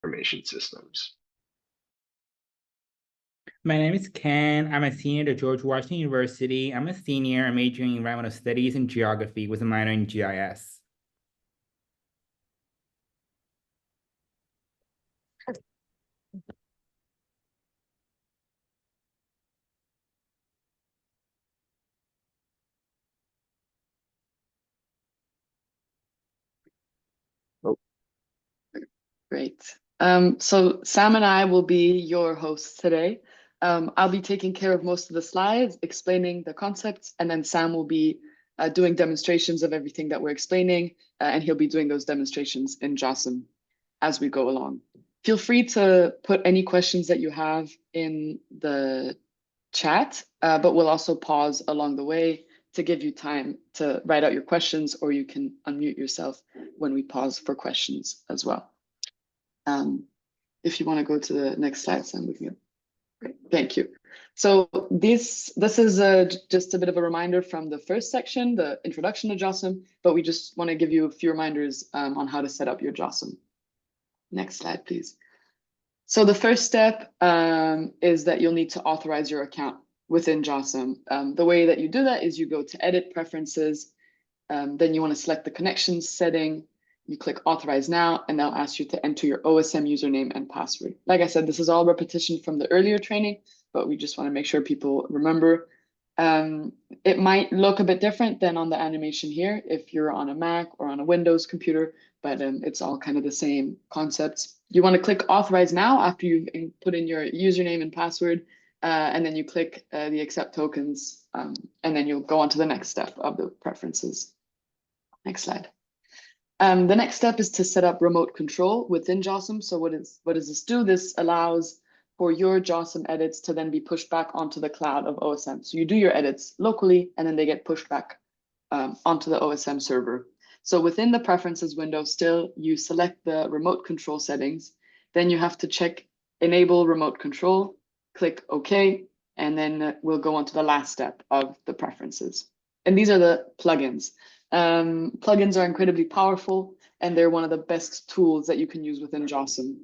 information systems. My name is Ken. I'm a senior at George Washington University. I'm a senior. I'm majoring in environmental studies and geography with a minor in GIS. Great. So Sam and I will be your hosts today. I'll be taking care of most of the slides, explaining the concepts, and then Sam will be doing demonstrations of everything that we're explaining, and he'll be doing those demonstrations in JOSM as we go along. Feel free to put any questions that you have in the chat, but we'll also pause along the way to give you time to write out your questions, or you can unmute yourself when we pause for questions as well. If you want to go to the next slide, Sam, we can go. Great, thank you. So this is just a bit of a reminder from the first section, the introduction to JOSM, but we just want to give you a few reminders on how to set up your JOSM. Next slide, please. So the first step is that you'll need to authorize your account within JOSM. The way that you do that is you go to Edit Preferences, then you want to select the Connections setting. You click Authorize Now, and they'll ask you to enter your OSM username and password. Like I said, this is all repetition from the earlier training, but we just want to make sure people remember. It might look a bit different than on the animation here if you're on a Mac or on a Windows computer, but it's all kind of the same concepts. You want to click Authorize Now after you've put in your username and password, and then you click the Accept Tokens, and then you'll go on to the next step of the preferences. Next slide. The next step is to set up remote control within JOSM. So what does this do? This allows for your JOSM edits to then be pushed back onto the cloud of OSM. So you do your edits locally, and then they get pushed back onto the OSM server. So within the preferences window, still you select the remote control settings. Then you have to check Enable Remote Control, click OK, and then we'll go on to the last step of the preferences. And these are the plugins. Plugins are incredibly powerful, and they're one of the best tools that you can use within JOSM.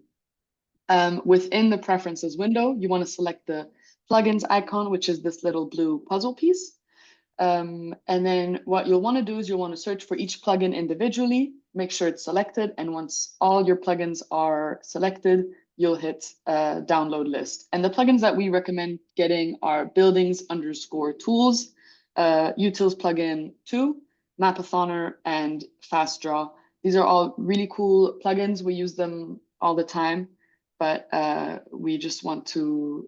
Within the preferences window, you want to select the plugins icon, which is this little blue puzzle piece. And then what you'll want to do is you'll want to search for each plugin individually, make sure it's selected. And once all your plugins are selected, you'll hit download list. And the plugins that we recommend getting are buildings_tools, utils plugin 2, Mapathoner, and FastDraw. These are all really cool plugins. We use them all the time, but we just want to,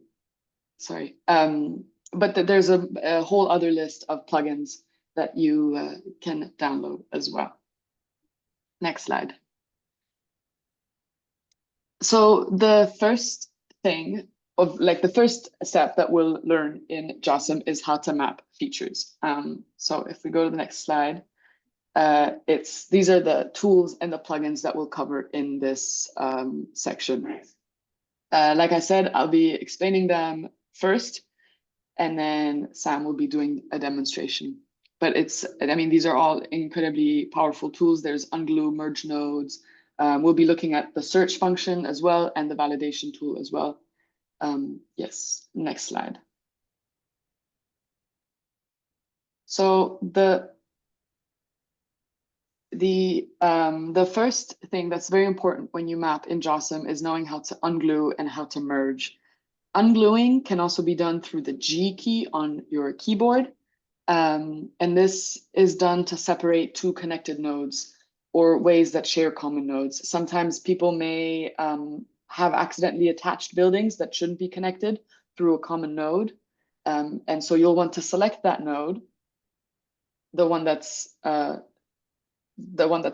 but there's a whole other list of plugins that you can download as well. Next slide. So the first thing the first step that we'll learn in JOSM is how to map features. So if we go to the next slide, these are the tools and the plugins that we'll cover in this section. Like I said, I'll be explaining them first, and then Sam will be doing a demonstration. But these are all incredibly powerful tools. There's unglue, merge nodes. We'll be looking at the search function as well, and the validation tool as well. Yes, next slide. So the first thing that's very important when you map in JOSM is knowing how to unglue and how to merge. Ungluing can also be done through the G key on your keyboard. And this is done to separate two connected nodes or ways that share common nodes. Sometimes people may have accidentally attached buildings that shouldn't be connected through a common node. And so you'll want to select that node, the one that's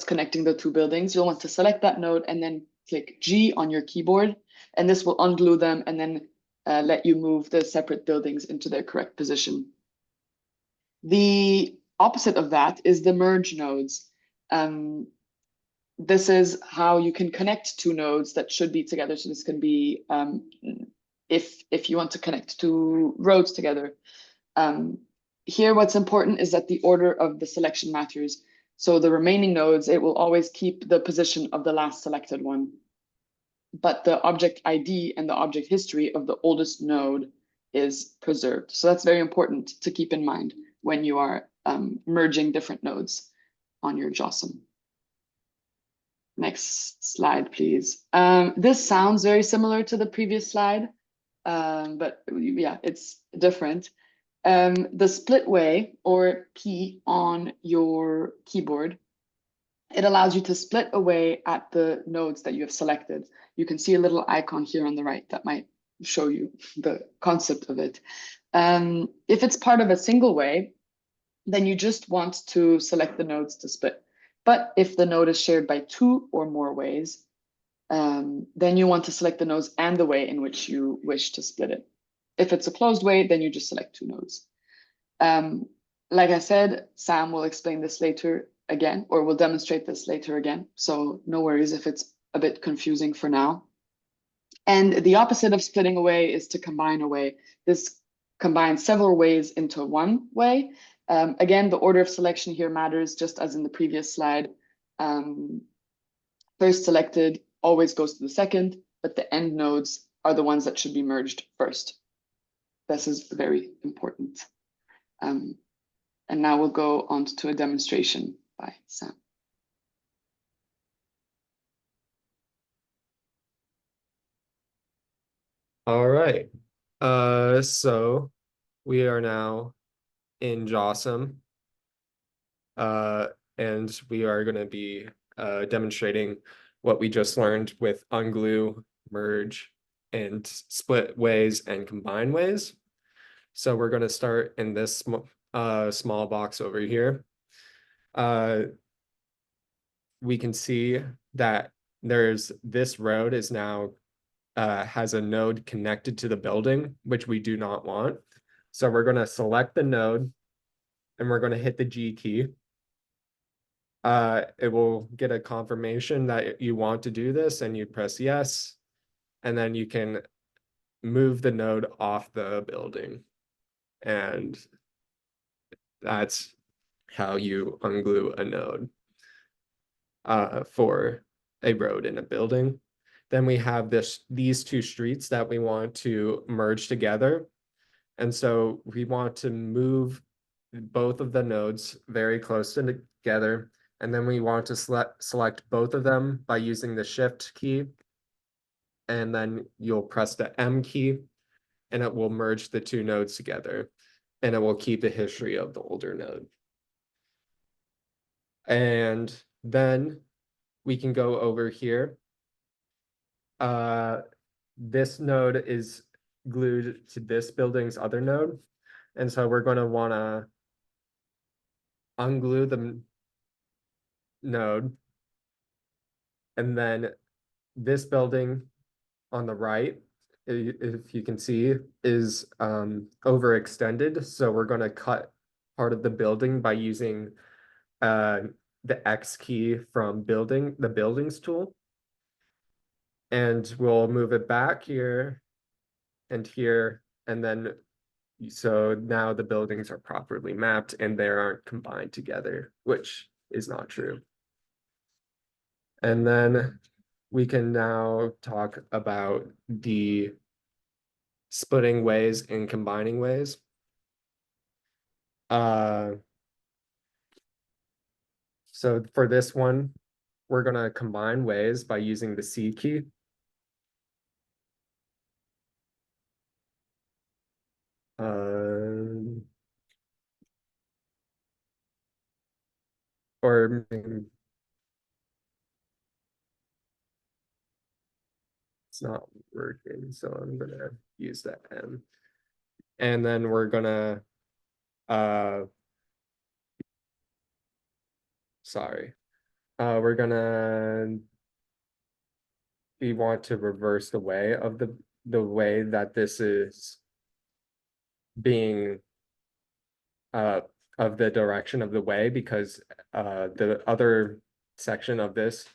connecting the two buildings. You'll want to select that node and then click G on your keyboard, and this will unglue them and then let you move the separate buildings into their correct position. The opposite of that is the merge nodes. This is how you can connect two nodes that should be together. So this can be if you want to connect two roads together. Here, what's important is that the order of the selection matters. So the remaining nodes, it will always keep the position of the last selected one. but the object ID and the object history of the oldest node is preserved. So that's very important to keep in mind when you are merging different nodes on your JOSM. Next slide, please. This sounds very similar to the previous slide, but yeah, it's different. The split way, or P on your keyboard, it allows you to split away at the nodes that you have selected. You can see a little icon here on the right that might show you the concept of it. If it's part of a single way, then you just want to select the nodes to split. But if the node is shared by two or more ways, then you want to select the nodes and the way in which you wish to split it. If it's a closed way, then you just select two nodes. Like I said, Sam will explain this later again, or will demonstrate this later again. So no worries if it's a bit confusing for now. And the opposite of splitting away is to combine away. This combines several ways into one way. Again, the order of selection here matters, just as in the previous slide. First selected always goes to the second, but the end nodes are the ones that should be merged first. This is very important. And now we'll go on to a demonstration by Sam. All right. So we are now in JOSM. And we are going to be demonstrating what we just learned with unglue, merge, and split ways and combine ways. So we're going to start in this small box over here. We can see that there's this road is now has a node connected to the building, which we do not want. So we're going to select the node and we're going to hit the G key. It will get a confirmation that you want to do this and you press yes, and then you can move the node off the building. And that's how you unglue a node for a road in a building. Then we have these two streets that we want to merge together. And so we want to move both of the nodes very close together. And then we want to select both of them by using the Shift key. And then you'll press the M key and it will merge the two nodes together. And it will keep the history of the older node. And then we can go over here. This node is glued to this building's other node. And so we're going to want to unglue the node. And then this building on the right, if you can see, is overextended. So we're going to cut part of the building by using the X key from the buildings tool. And we'll move it back here and here. And then, so now the buildings are properly mapped and they aren't combined together, which is not true. And then we can now talk about the splitting ways and combining ways. So for this one, we're going to combine ways by using the C key. Or it's not working, so I'm gonna use that M. And then we're gonna we're gonna we want to reverse the way of the way that this is being of the direction of the way, because the other section of this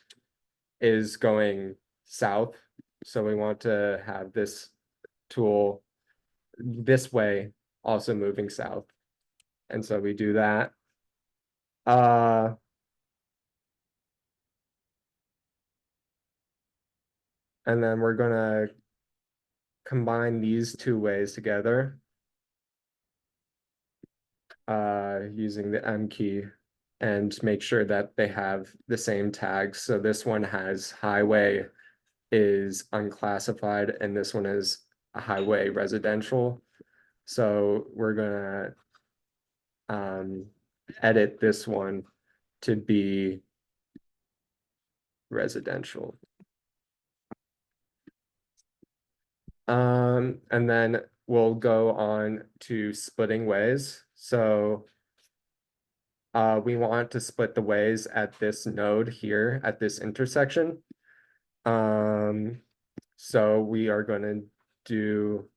is going south. So we want to have this tool this way also moving south. And so we do that. And then we're gonna combine these two ways together using the M key and make sure that they have the same tags. So this one has highway is unclassified and this one is a highway residential. So we're gonna edit this one to be residential. And then we'll go on to splitting ways. So we want to split the ways at this node here at this intersection. So we are going to do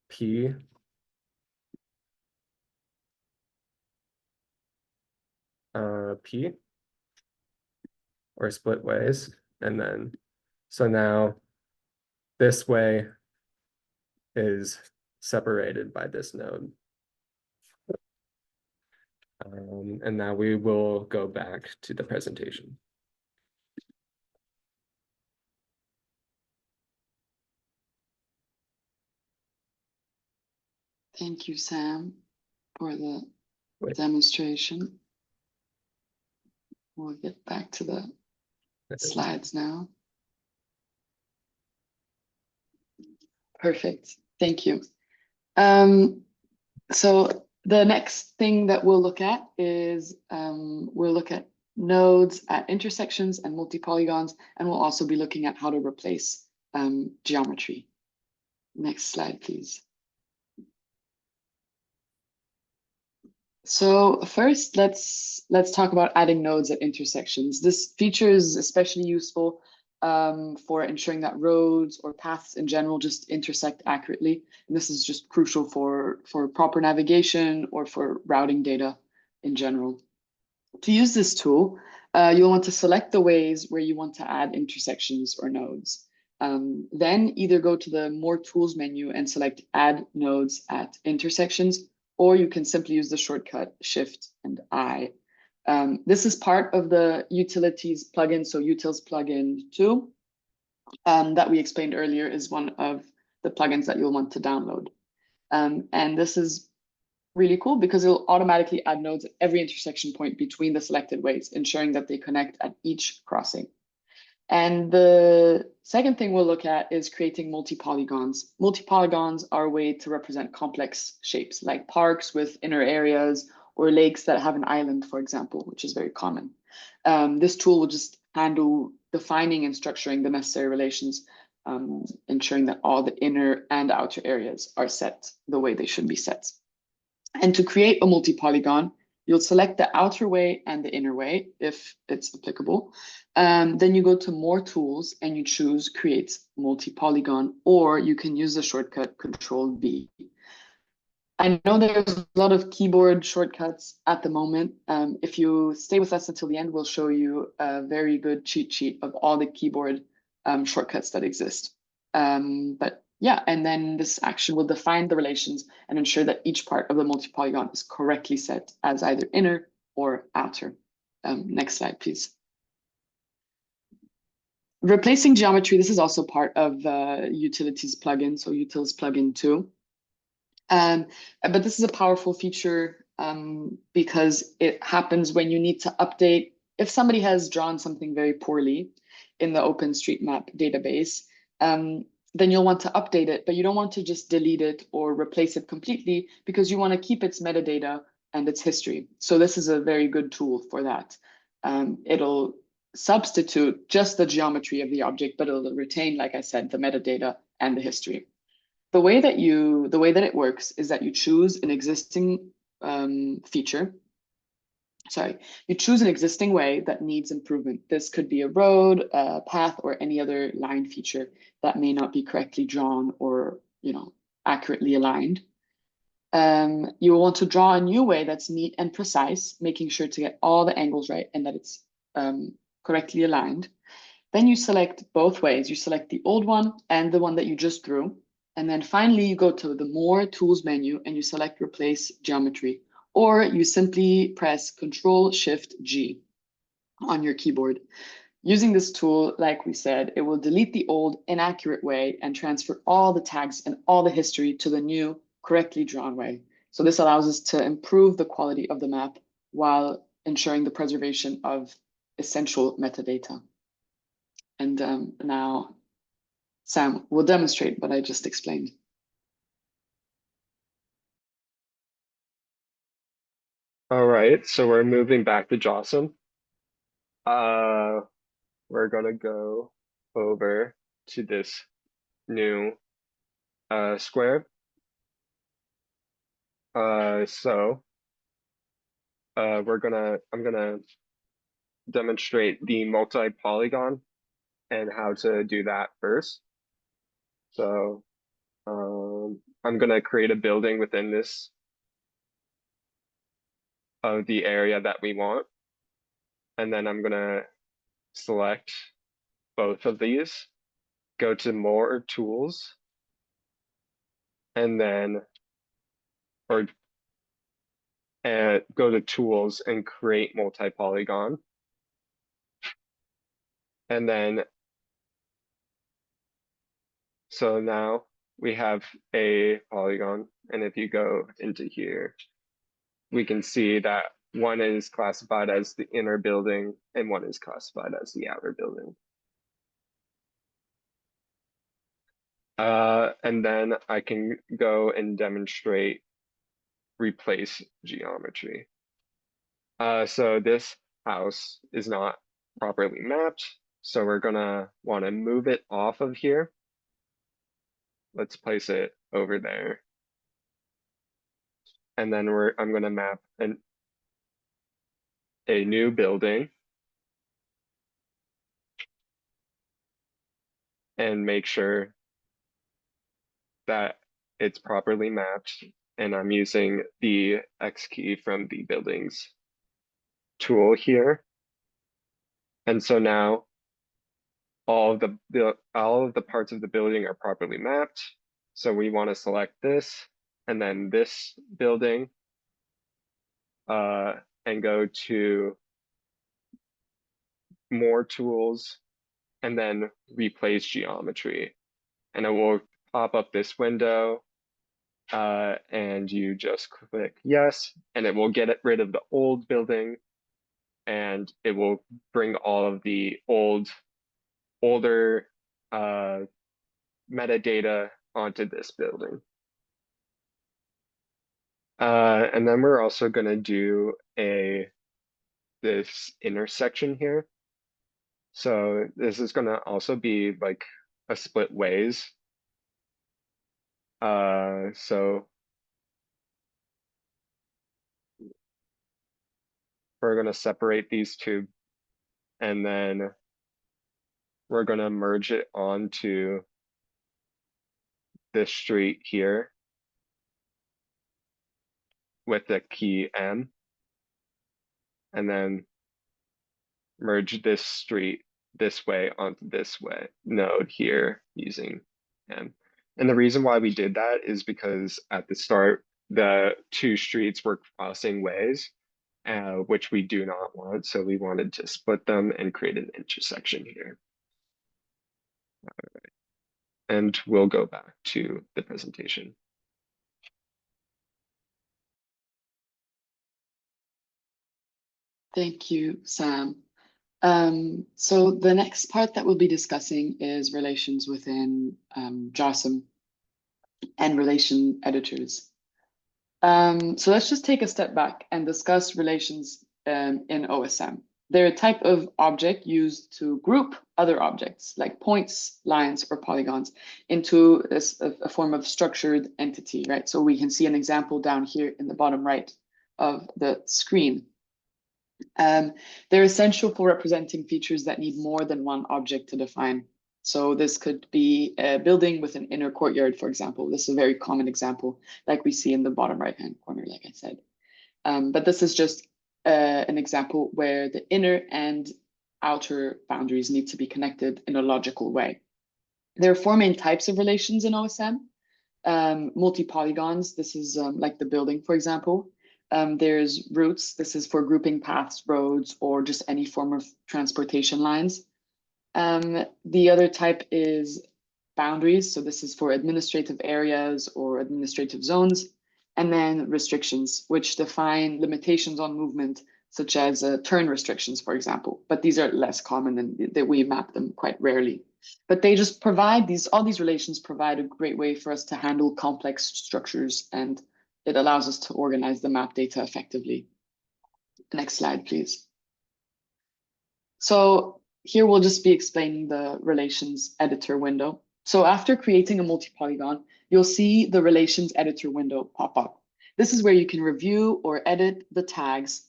P P or split ways. And then, so now this way is separated by this node. And now we will go back to the presentation. Thank you, Sam, for the demonstration. We'll get back to the slides now. Perfect. Thank you. So the next thing that we'll look at is we'll look at nodes at intersections and multi-polygons, and we'll also be looking at how to replace geometry. Next slide, please. So first, let's talk about adding nodes at intersections. This feature is especially useful for ensuring that roads or paths in general just intersect accurately. And this is just crucial for proper navigation or for routing data in general. To use this tool, you'll want to select the ways where you want to add intersections or nodes. Then either go to the More Tools menu and select Add Nodes at Intersections, or you can simply use the shortcut Shift and I. This is part of the utilities plugin, so utils plugin 2 that we explained earlier is one of the plugins that you'll want to download. And this is really cool because it'll automatically add nodes at every intersection point between the selected ways, ensuring that they connect at each crossing. And the second thing we'll look at is creating multi-polygons. Multi-polygons are a way to represent complex shapes like parks with inner areas or lakes that have an island, for example, which is very common. This tool will just handle defining and structuring the necessary relations, ensuring that all the inner and outer areas are set the way they should be set. And to create a multi-polygon, you'll select the outer way and the inner way if it's applicable. Then you go to More Tools and you choose Create Multi-Polygon, or you can use the shortcut Control-B. I know there's a lot of keyboard shortcuts at the moment. If you stay with us until the end, we'll show you a very good cheat sheet of all the keyboard shortcuts that exist. But yeah, and then this action will define the relations and ensure that each part of the multi-polygon is correctly set as either inner or outer. Next slide, please. Replacing geometry, this is also part of utilities plugin, so utils plugin 2. But this is a powerful feature because it happens when you need to update. If somebody has drawn something very poorly in the OpenStreetMap database, then you'll want to update it, but you don't want to just delete it or replace it completely because you want to keep its metadata and its history. So this is a very good tool for that. It'll substitute just the geometry of the object, but it'll retain, like I said, the metadata and the history. The way that it works is that you choose an existing feature. Sorry, you choose an existing way that needs improvement. This could be a road, a path, or any other line feature that may not be correctly drawn or, accurately aligned. You will want to draw a new way that's neat and precise, making sure to get all the angles right and that it's correctly aligned. Then you select both ways. You select the old one and the one that you just drew. And then finally, you go to the More Tools menu and you select Replace Geometry, or you simply press Control-Shift-G on your keyboard. Using this tool, like we said, it will delete the old inaccurate way and transfer all the tags and all the history to the new correctly drawn way. So this allows us to improve the quality of the map while ensuring the preservation of essential metadata. And now Sam will demonstrate what I just explained. All right, so we're moving back to JOSM. We're gonna go over to this new square. I'm gonna demonstrate the multi-polygon and how to do that first. So I'm gonna create a building within this of the area that we want. And then I'm gonna select both of these, go to more tools, and then go to tools and create multi-polygon. And then, so now we have a polygon. And if you go into here, we can see that one is classified as the inner building and one is classified as the outer building. And then I can go and demonstrate replace geometry. So this house is not properly mapped, so we're gonna want to move it off of here. Let's place it over there. And then I'm gonna map a new building and make sure that it's properly mapped. And I'm using the X key from the buildings tool here. And so now all of the parts of the building are properly mapped. So we want to select this and then this building and go to more tools and then replace geometry. And it will pop up this window and you just click yes, and it will get rid of the old building and it will bring all of the older metadata onto this building. And then we're also going to do this intersection here. So this is going to also be like a split ways. So we're going to separate these two and then we're going to merge it onto this street here with the key M, and then merge this street this way onto this way node here using M. And the reason why we did that is because at the start, the two streets were crossing ways, which we do not want. So we wanted to split them and create an intersection here. All right. And we'll go back to the presentation. Thank you, Sam. So the next part that we'll be discussing is relations within JOSM and relation editors. So let's just take a step back and discuss relations in OSM. They're a type of object used to group other objects like points, lines, or polygons into a form of structured entity, right? So we can see an example down here in the bottom right of the screen. They're essential for representing features that need more than one object to define. So this could be a building with an inner courtyard, for example. This is a very common example, like we see in the bottom right-hand corner, like I said. But this is just an example where the inner and outer boundaries need to be connected in a logical way. There are four main types of relations in OSM. Multi-polygons, this is like the building, for example. There's routes, this is for grouping paths, roads, or just any form of transportation lines. The other type is boundaries. So this is for administrative areas or administrative zones. And then restrictions, which define limitations on movement, such as turn restrictions, for example. But these are less common and that we map them quite rarely. But they just provide all these relations provide a great way for us to handle complex structures, and it allows us to organize the map data effectively. Next slide, please. So here we'll just be explaining the relations editor window. So after creating a multi-polygon, you'll see the relations editor window pop up. This is where you can review or edit the tags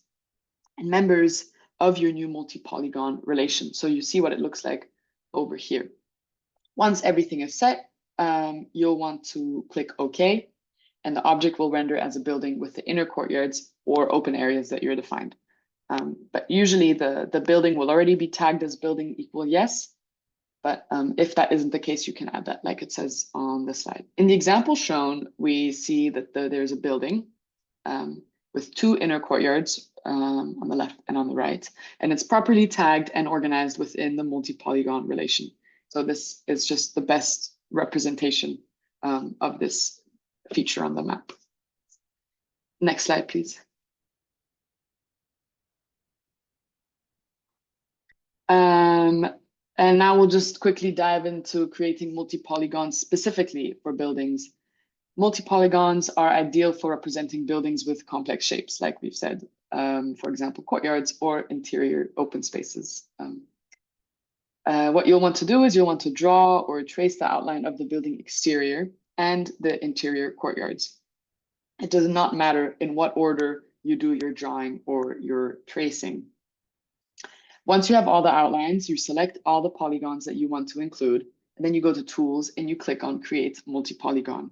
and members of your new multi-polygon relation. So you see what it looks like over here. Once everything is set, you'll want to click OK, and the object will render as a building with the inner courtyards or open areas that you're defined. But usually the building will already be tagged as building equal yes. But if that isn't the case, you can add that like it says on the slide. In the example shown, we see that there's a building with two inner courtyards on the left and on the right, and it's properly tagged and organized within the multi-polygon relation. So this is just the best representation of this feature on the map. Next slide, please. And now we'll just quickly dive into creating multi-polygons specifically for buildings. Multi-polygons are ideal for representing buildings with complex shapes, like we've said, for example, courtyards or interior open spaces. What you'll want to do is you'll want to draw or trace the outline of the building exterior and the interior courtyards. It does not matter in what order you do your drawing or your tracing. Once you have all the outlines, you select all the polygons that you want to include, and then you go to Tools and you click on Create Multi-Polygon.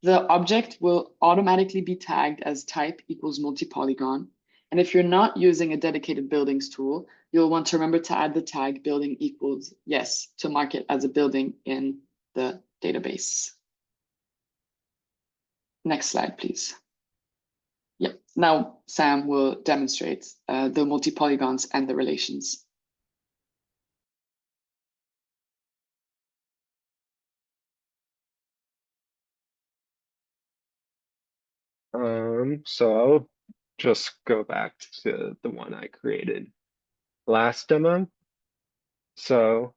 The object will automatically be tagged as type equals multi-polygon. And if you're not using a dedicated buildings tool, you'll want to remember to add the tag building equals yes to mark it as a building in the database. Next slide, please. Yep. Now Sam will demonstrate the multi-polygons and the relations. So I'll just go back to the one I created last demo. So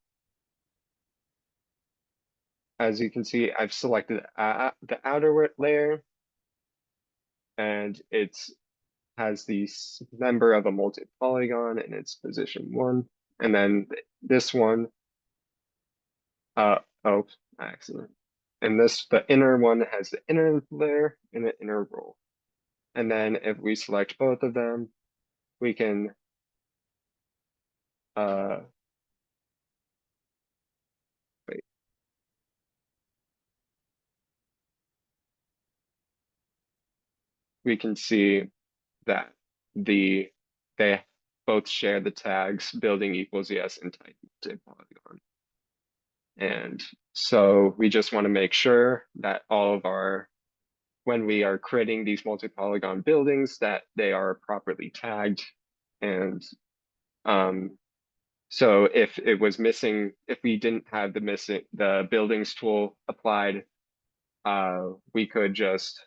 as you can see, I've selected the outer layer, and it's has the member of a multi-polygon in its position 1, and then this one, oh, accident. And the inner one has the inner layer and the inner roll. And then if we select both of them, we can wait. We can see that they both share the tags building equals yes and type multi-polygon. And so we just want to make sure that all of when we are creating these multi-polygon buildings, that they are properly tagged. And so if it was missing, if we didn't have the buildings tool applied, we could just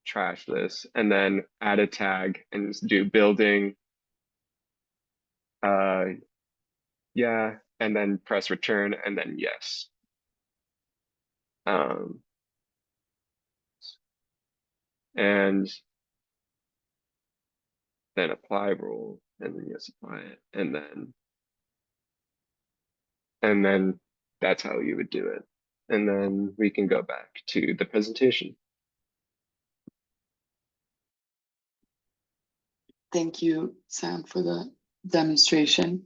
trash this and then add a tag and do building. Yeah, and then press return and then yes. And then apply rule and then yes, apply it. And then that's how you would do it. And then we can go back to the presentation. Thank you, Sam, for the demonstration.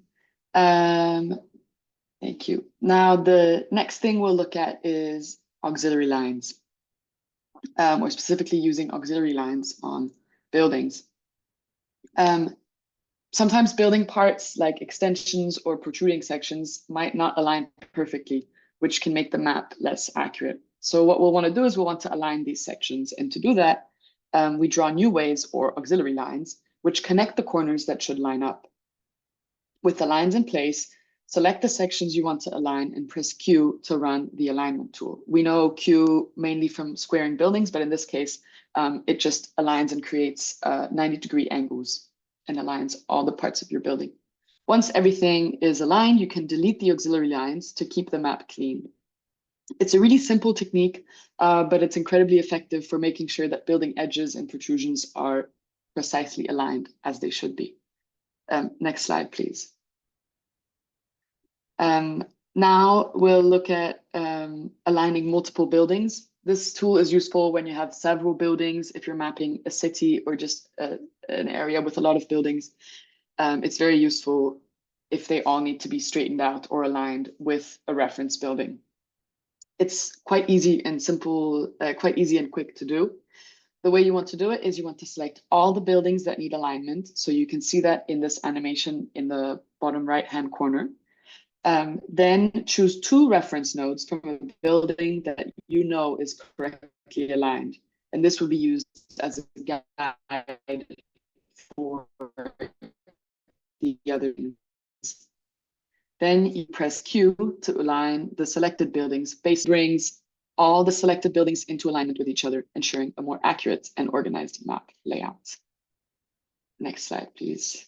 Thank you. Now, the next thing we'll look at is auxiliary lines. Or specifically using auxiliary lines on buildings. Sometimes building parts like extensions or protruding sections might not align perfectly, which can make the map less accurate. So what we'll want to do is we'll want to align these sections. And to do that, we draw new ways or auxiliary lines, which connect the corners that should line up. With the lines in place, Select the sections you want to align and press Q to run the alignment tool. We know Q mainly from squaring buildings, but in this case, it just aligns and creates 90-degree angles and aligns all the parts of your building. Once everything is aligned, you can delete the auxiliary lines to keep the map clean. It's a really simple technique, but it's incredibly effective for making sure that building edges and protrusions are precisely aligned as they should be. Next slide, please. Now we'll look at aligning multiple buildings. This tool is useful when you have several buildings, if you're mapping a city or just an area with a lot of buildings. It's very useful if they all need to be straightened out or aligned with a reference building. It's quite easy and simple, quite easy and quick to do. The way you want to do it is you want to select all the buildings that need alignment. So you can see that in this animation in the bottom right-hand corner. Then choose 2 reference nodes from a building that you know is correctly aligned. And this will be used as a guide for the other. Then you press Q to align the selected buildings. Brings all the selected buildings into alignment with each other, ensuring a more accurate and organized map layout. Next slide, please.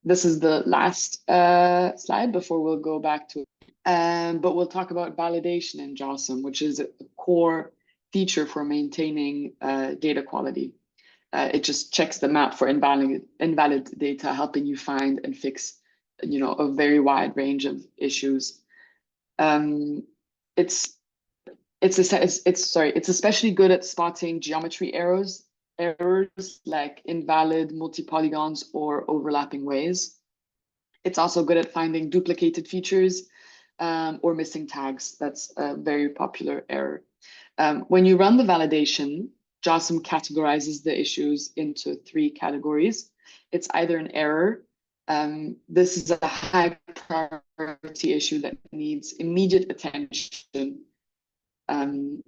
This is the last slide before we'll go back to but we'll talk about validation in JOSM, which is a core feature for maintaining data quality. It just checks the map for invalid data, helping you find and fix, a very wide range of issues. It's especially good at spotting geometry errors like invalid multi-polygons or overlapping ways. It's also good at finding duplicated features or missing tags. That's a very popular error. When you run the validation, JOSM categorizes the issues into 3 categories. It's either an error. This is a high priority issue that needs immediate attention.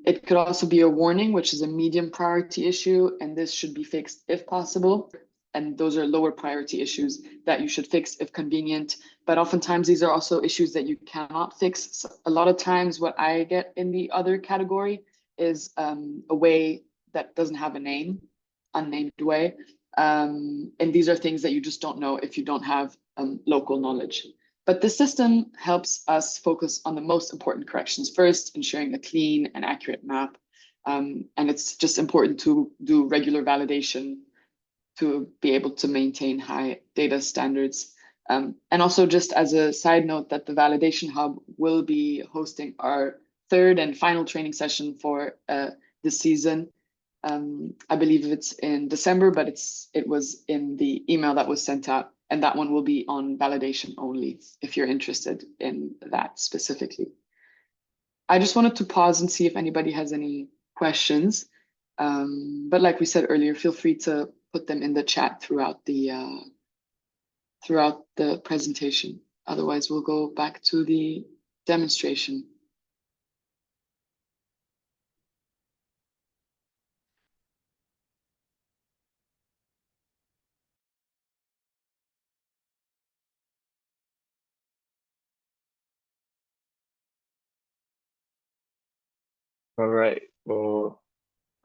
It could also be a warning, which is a medium priority issue, and this should be fixed if possible. And those are lower priority issues that you should fix if convenient. But oftentimes these are also issues that you cannot fix. So a lot of times what I get in the other category is a way that doesn't have a name, unnamed way. And these are things that you just don't know if you don't have local knowledge. But the system helps us focus on the most important corrections first, ensuring a clean and accurate map. And it's just important to do regular validation to be able to maintain high data standards. And also just as a side note that the Validation Hub will be hosting our 3rd and final training session for this season. I believe it's in December, but it was in the email that was sent out. And that one will be on validation only, if you're interested in that specifically. I just wanted to pause and see if anybody has any questions. But like we said earlier, feel free to put them in the chat throughout the presentation. Otherwise, we'll go back to the demonstration. All right, well,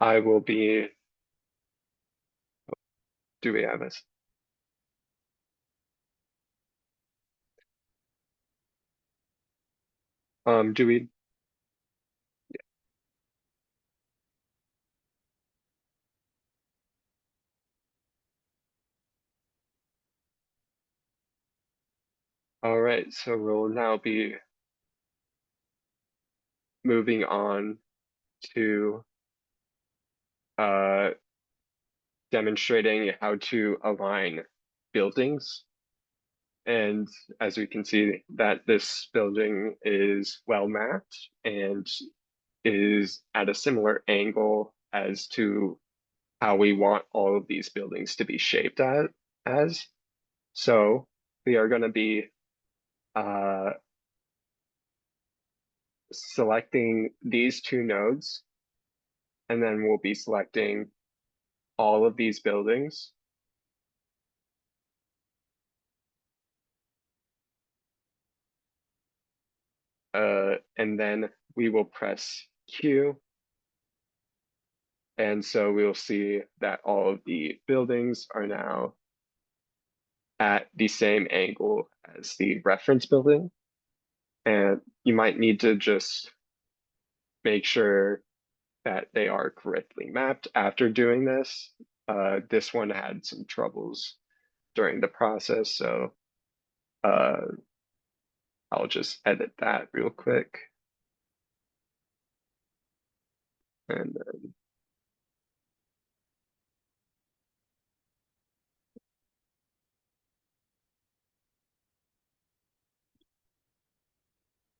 I will be, do we have this? Do we? All right, so we'll now be moving on to demonstrating how to align buildings. And as we can see that this building is well mapped and is at a similar angle as to how we want all of these buildings to be shaped as. So we are going to be selecting these 2 nodes, and then we'll be selecting all of these buildings. and then we will press Q. And so we'll see that all of the buildings are now at the same angle as the reference building. And you might need to just make sure that they are correctly mapped after doing this. This one had some troubles during the process, so I'll just edit that real quick.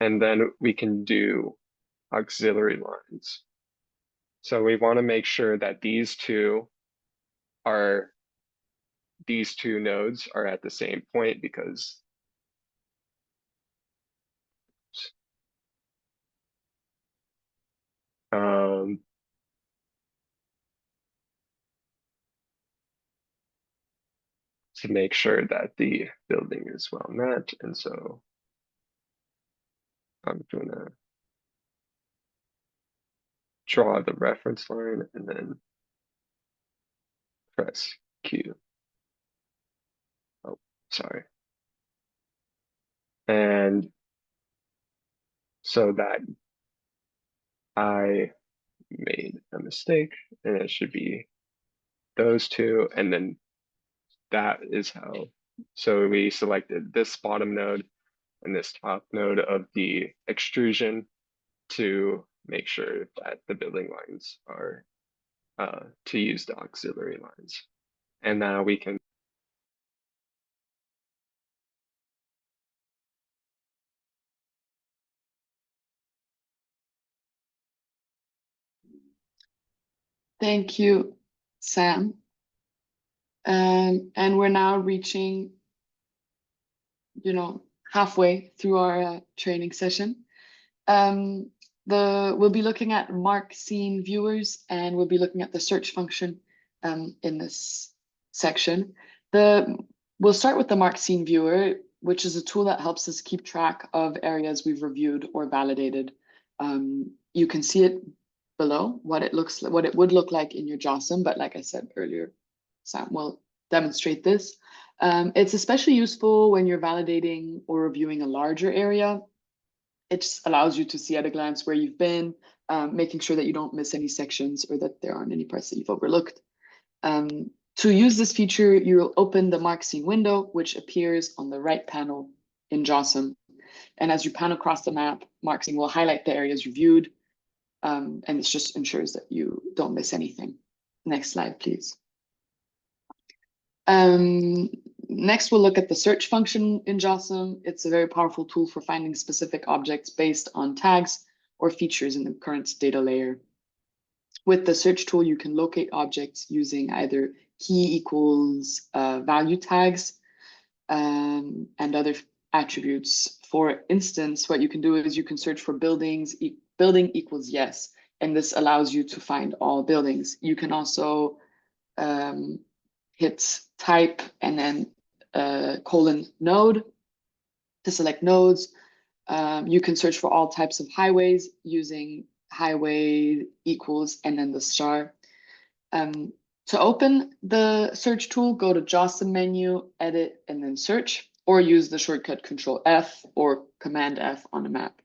And then we can do auxiliary lines. So we want to make sure that these two nodes are at the same point, because to make sure that the building is well met. And so I'm gonna draw the reference line and then press Q. Oh, sorry. And so that I made a mistake, and it should be those two, and then that is how. So we selected this bottom node and this top node of the extrusion to make sure that the building lines are to use the auxiliary lines. And now we can Thank you, Sam. And we're now reaching, halfway through our training session. We'll be looking at mark scene viewers, and we'll be looking at the search function in this section. We'll start with the mark scene viewer, which is a tool that helps us keep track of areas we've reviewed or validated. You can see it below, what it would look like in your JOSM, but like I said earlier, Sam will demonstrate this. It's especially useful when you're validating or reviewing a larger area. It just allows you to see at a glance where you've been, making sure that you don't miss any sections or that there aren't any parts that you've overlooked. To use this feature, you'll open the mark scene window, which appears on the right panel in JOSM. And as you pan across the map, mark scene will highlight the areas reviewed, and it just ensures that you don't miss anything. Next slide, please. Next, we'll look at the search function in JOSM. It's a very powerful tool for finding specific objects based on tags or features in the current data layer. With the search tool, you can locate objects using either key equals value tags and other attributes. For instance, what you can do is you can search for buildings, building equals yes, and this allows you to find all buildings. You can also hit type and then :node to select nodes. You can search for all types of highways using highway equals and then the star. To open the search tool, go to JOSM menu, edit, and then search, or use the shortcut Control F or Command F on a map.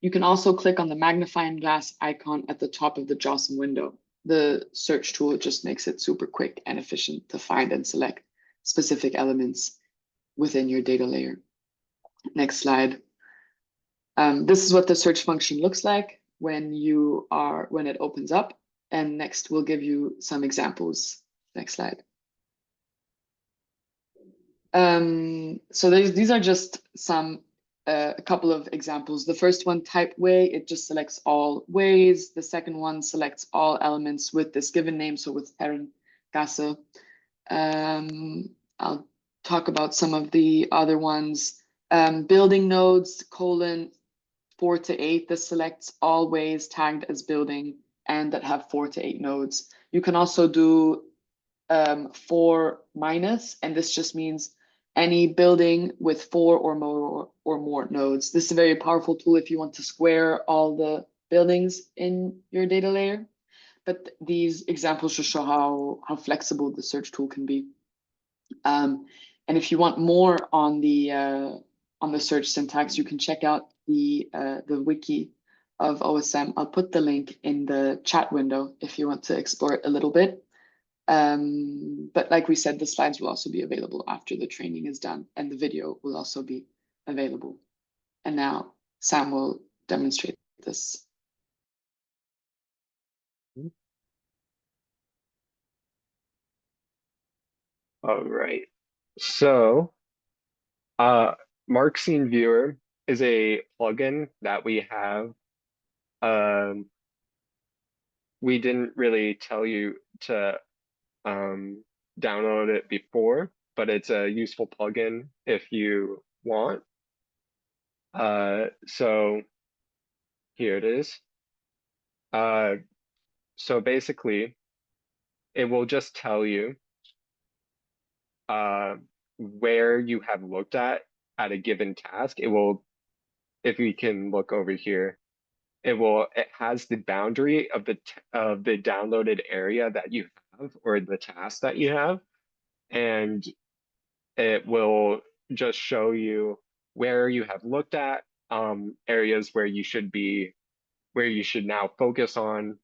You can also click on the magnifying glass icon at the top of the JOSM window. The search tool just makes it super quick and efficient to find and select specific elements within your data layer. Next slide. This is what the search function looks like when it opens up. And next, we'll give you some examples. Next slide. So these are just a couple of examples. The first one, type way, it just selects all ways. The second one selects all elements with this given name, so with Herrengasse. I'll talk about some of the other ones. Building nodes, : 4 to 8, this selects all ways tagged as building and that have 4 to 8 nodes. You can also do 4-, and this just means any building with 4 or more nodes. This is a very powerful tool if you want to square all the buildings in your data layer. But these examples just show how flexible the search tool can be. And if you want more on the search syntax, you can check out the wiki of OSM. I'll put the link in the chat window if you want to explore it a little bit. But like we said, the slides will also be available after the training is done, and the video will also be available. And now Sam will demonstrate this. All right. So, Mark Scene Viewer is a plugin that we have. We didn't really tell you to download it before, but it's a useful plugin if you want. So here it is. So basically, it will just tell you where you have looked at a given task. It will, if we can look over here, it has the boundary of the downloaded area that you have, or the task that you have, and it will just show you where you have looked at, areas where you should now focus on,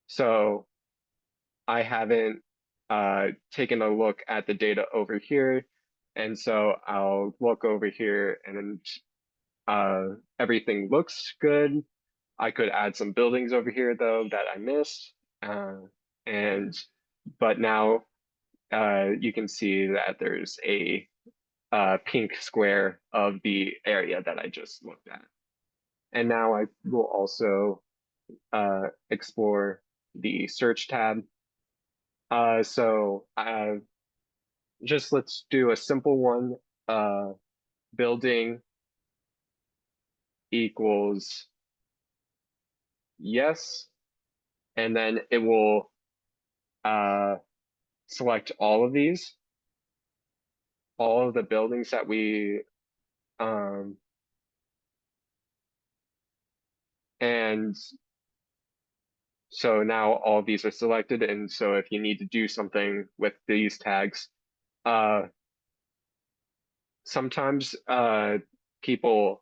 so I haven't taken a look at the data over here, and so I'll look over here, and everything looks good. I could add some buildings over here though that I missed, but now you can see that there's a pink square of the area that I just looked at. And now I will also explore the search tab. So just let's do a simple one. Building equals yes, and then it will select all of these, all of the buildings that we and so now all of these are selected, and so if you need to do something with these tags, sometimes people,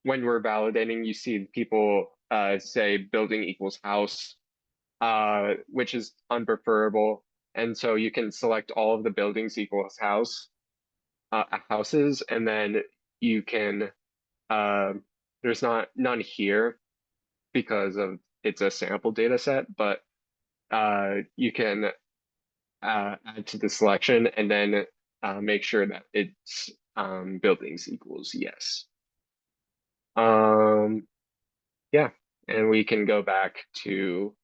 when we're validating, you see people say building equals house, which is unpreferable. And so you can select all of the buildings equals houses, and then you can, there's none here because it's a sample data set, but you can add to the selection and then make sure that it's buildings equals yes. Yeah, and we can go back to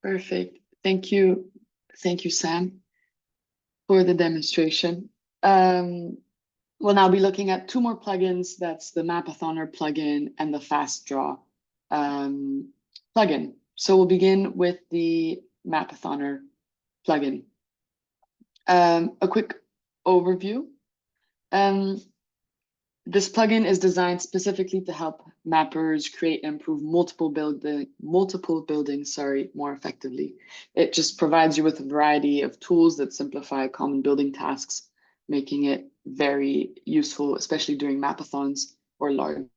Perfect. Thank you, Sam, for the demonstration. We'll now be looking at 2 more plugins. That's the Mapathoner plugin and the Fast Draw plugin. So we'll begin with the Mapathoner plugin. A quick overview. This plugin is designed specifically to help mappers create and improve multiple buildings more effectively. It just provides you with a variety of tools that simplify common building tasks, making it very useful, especially during mapathons or large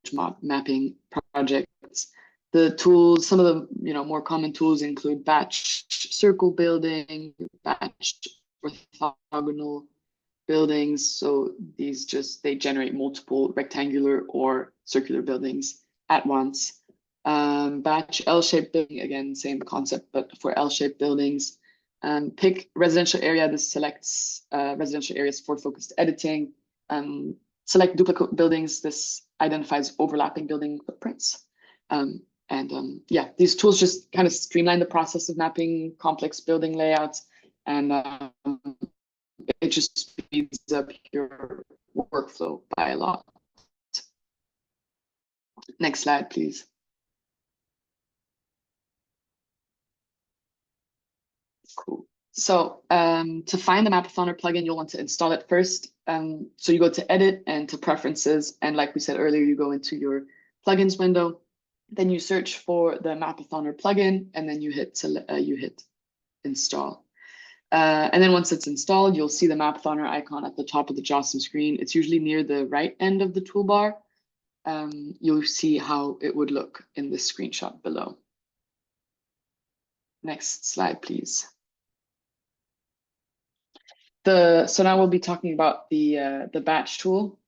mapping projects. The tools, some of the more common tools include batch circle building, batch orthogonal buildings. So these they generate multiple rectangular or circular buildings at once. Batch L-shaped building, again, same concept, but for L-shaped buildings. Pick residential area. This selects residential areas for focused editing. Select duplicate buildings. This identifies overlapping building footprints. Yeah, these tools just kind of streamline the process of mapping complex building layouts, and it just speeds up your workflow by a lot. Next slide, please. So to find the Mapathoner plugin, you'll want to install it first. So you go to Edit and to Preferences. And like we said earlier, you go into your plugins window. Then you search for the Mapathoner plugin, and then you hit install. And then once it's installed, you'll see the Mapathoner icon at the top of the JOSM screen. It's usually near the right end of the toolbar. You'll see how it would look in this screenshot below. Next slide, please. So now we'll be talking about the batch tool.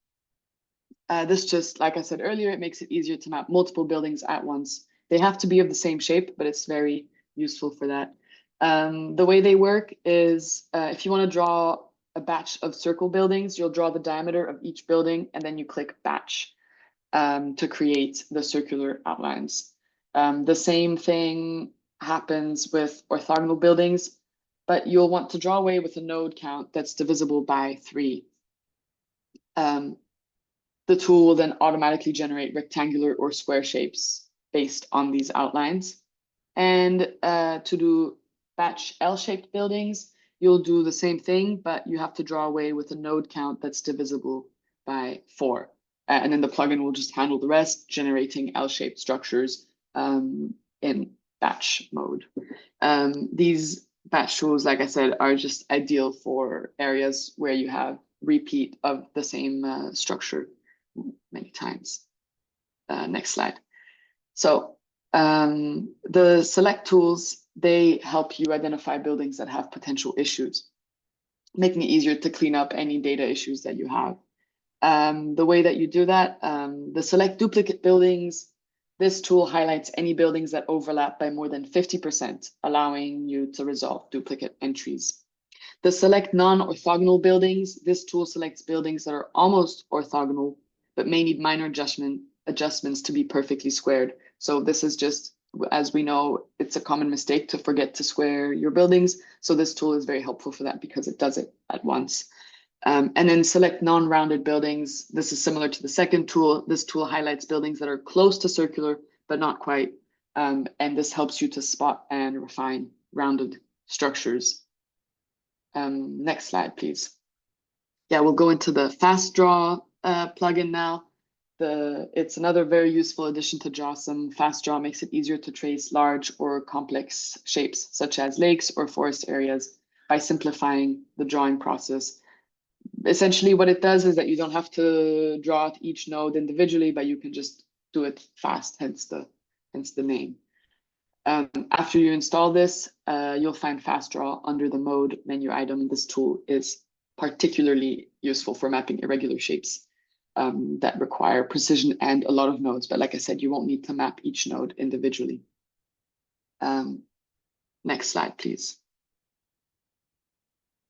This just, like I said earlier, it makes it easier to map multiple buildings at once. They have to be of the same shape, but it's very useful for that. The way they work is if you want to draw a batch of circle buildings, you'll draw the diameter of each building, and then you click batch to create the circular outlines. The same thing happens with orthogonal buildings, but you'll want to draw away with a node count that's divisible by 3. The tool will then automatically generate rectangular or square shapes based on these outlines. And to do batch L-shaped buildings, you'll do the same thing, but you have to draw away with a node count that's divisible by 4. And then the plugin will just handle the rest, generating L-shaped structures in batch mode. These batch tools, like I said, are just ideal for areas where you have repeat of the same structure many times. Next slide. So the select tools, they help you identify buildings that have potential issues, making it easier to clean up any data issues that you have. The way that you do that, the select duplicate buildings, this tool highlights any buildings that overlap by more than 50%, allowing you to resolve duplicate entries. The select non-orthogonal buildings, this tool selects buildings that are almost orthogonal, but may need minor adjustments to be perfectly squared. So this is just, as we know, it's a common mistake to forget to square your buildings. So this tool is very helpful for that because it does it at once. And then select non-rounded buildings. This is similar to the second tool. This tool highlights buildings that are close to circular, but not quite. And this helps you to spot and refine rounded structures. Next slide, please. Yeah, we'll go into the Fast Draw plugin now. It's another very useful addition to JOSM. Fast Draw makes it easier to trace large or complex shapes, such as lakes or forest areas, by simplifying the drawing process. Essentially, what it does is that you don't have to draw out each node individually, but you can just do it fast, hence the name. After you install this, you'll find Fast Draw under the Mode menu item. This tool is particularly useful for mapping irregular shapes that require precision and a lot of nodes. But like I said, you won't need to map each node individually. Next slide, please.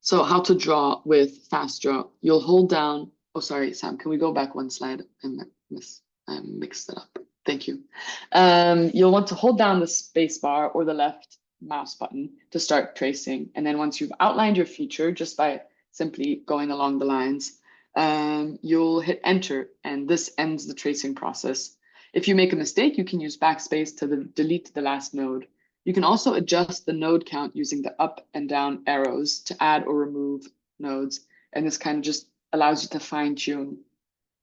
So how to draw with Fast Draw. You'll hold down, oh, sorry, Sam, can we go back one slide? I mixed it up. Thank you. You'll want to hold down the space bar or the left mouse button to start tracing. And then once you've outlined your feature, just by simply going along the lines, you'll hit enter, and this ends the tracing process. If you make a mistake, you can use backspace to delete the last node. You can also adjust the node count using the up and down arrows to add or remove nodes. And this kind of just allows you to fine tune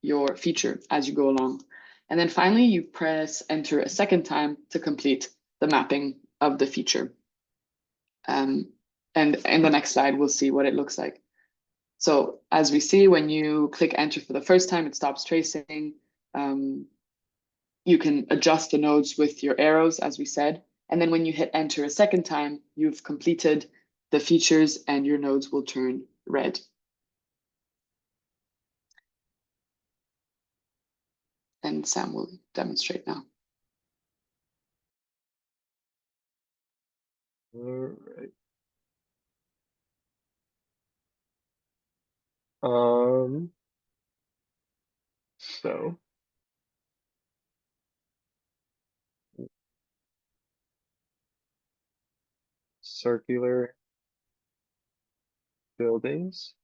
your feature as you go along. And then finally, you press enter a second time to complete the mapping of the feature. And in the next slide, we'll see what it looks like. So as we see, when you click enter for the first time, it stops tracing. You can adjust the nodes with your arrows, as we said. And then when you hit enter a second time, you've completed the features and your nodes will turn red. And Sam will demonstrate now. All right. So circular buildings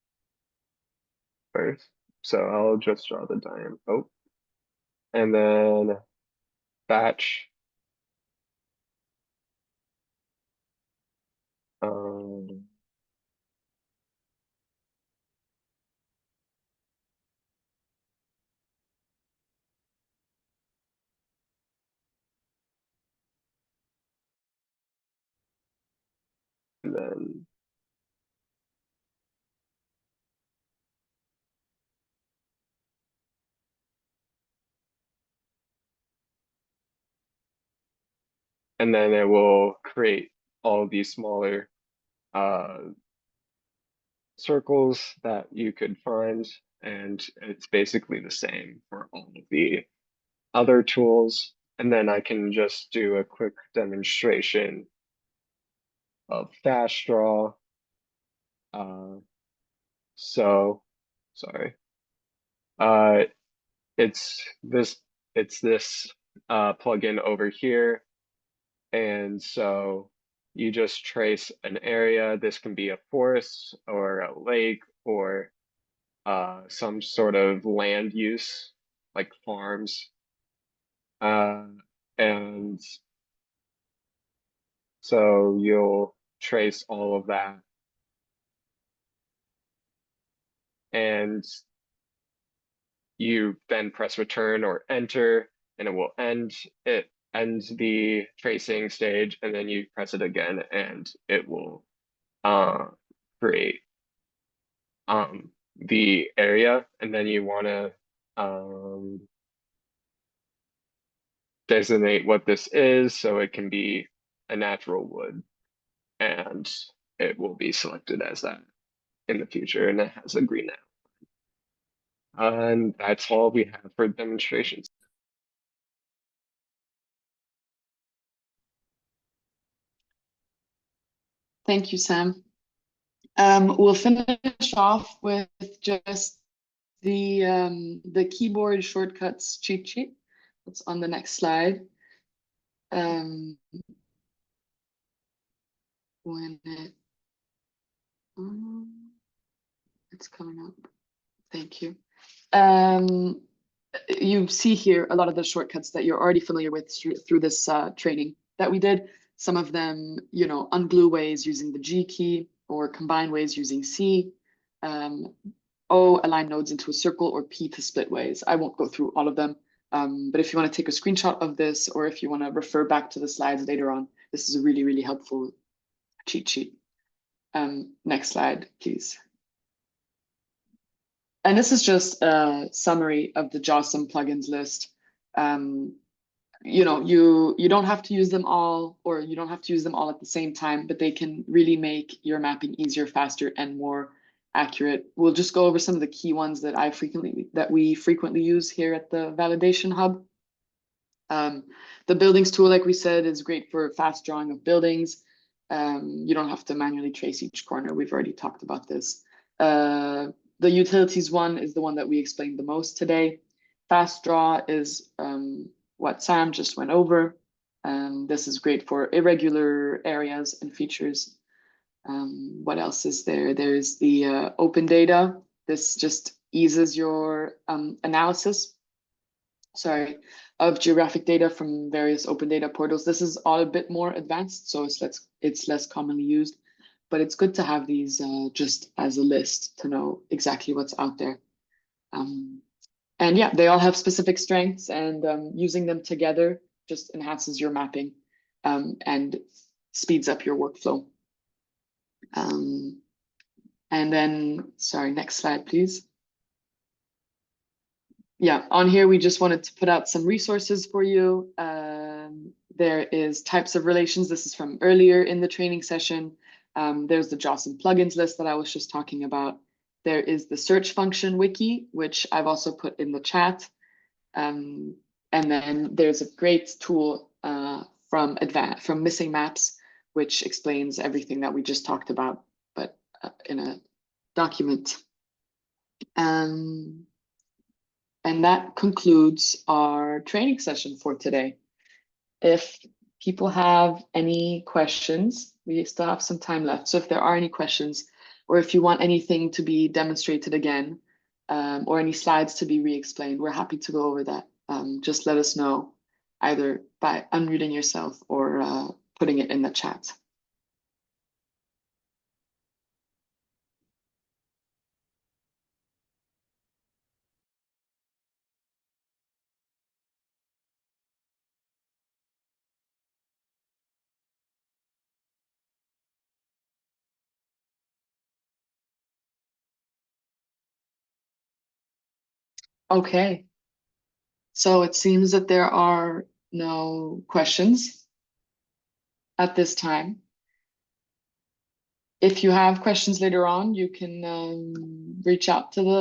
first. So I'll just draw the diagram. Oh, and then batch. and then it will create all these smaller circles that you could find, and it's basically the same for all of the other tools. And then I can just do a quick demonstration of fast draw. So sorry. It's this plugin over here. And so you just trace an area. This can be a forest or a lake or some sort of land use like farms. And so you'll trace all of that. And you then press return or enter, and it will end the tracing stage, and then you press it again, and it will create the area, and then you want to designate what this is, so it can be a natural wood, and it will be selected as that in the future, and it has a green arrow. And that's all we have for demonstrations. Thank you, Sam. We'll finish off with just the keyboard shortcuts cheat sheet. That's on the next slide. When it's coming up. Thank you. You see here a lot of the shortcuts that you're already familiar with through this training that we did. Some of them, you know, unglue ways using the G key or combine ways using C. O, align nodes into a circle, or P to split ways. I won't go through all of them, but if you want to take a screenshot of this, or if you want to refer back to the slides later on, this is a really, really helpful cheat sheet. Next slide, please. And this is just a summary of the JOSM plugins list. You know, you don't have to use them all, or you don't have to use them all at the same time, but they can really make your mapping easier, faster, and more accurate. We'll just go over some of the key ones that we frequently use here at the Validation Hub. The buildings tool, like we said, is great for fast drawing of buildings. You don't have to manually trace each corner. We've already talked about this. The utilities one is the one that we explained the most today. Fast draw is what Sam just went over. This is great for irregular areas and features. What else is there? There's the open data. This just eases your analysis, of geographic data from various open data portals. This is all a bit more advanced, so it's less commonly used, but it's good to have these just as a list to know exactly what's out there. And yeah, they all have specific strengths, and using them together just enhances your mapping and speeds up your workflow. And then, sorry, next slide, please. Yeah, on here, we just wanted to put out some resources for you. There is types of relations. This is from earlier in the training session. There's the JOSM plugins list that I was just talking about. There is the search function wiki, which I've also put in the chat. And then there's a great tool from Missing Maps, which explains everything that we just talked about, but in a document. And that concludes our training session for today. If people have any questions, we still have some time left. So if there are any questions, or if you want anything to be demonstrated again, or any slides to be re-explained, we're happy to go over that. Just let us know, either by unmuting yourself or putting it in the chat. Okay. So it seems that there are no questions at this time. If you have questions later on, you can reach out to the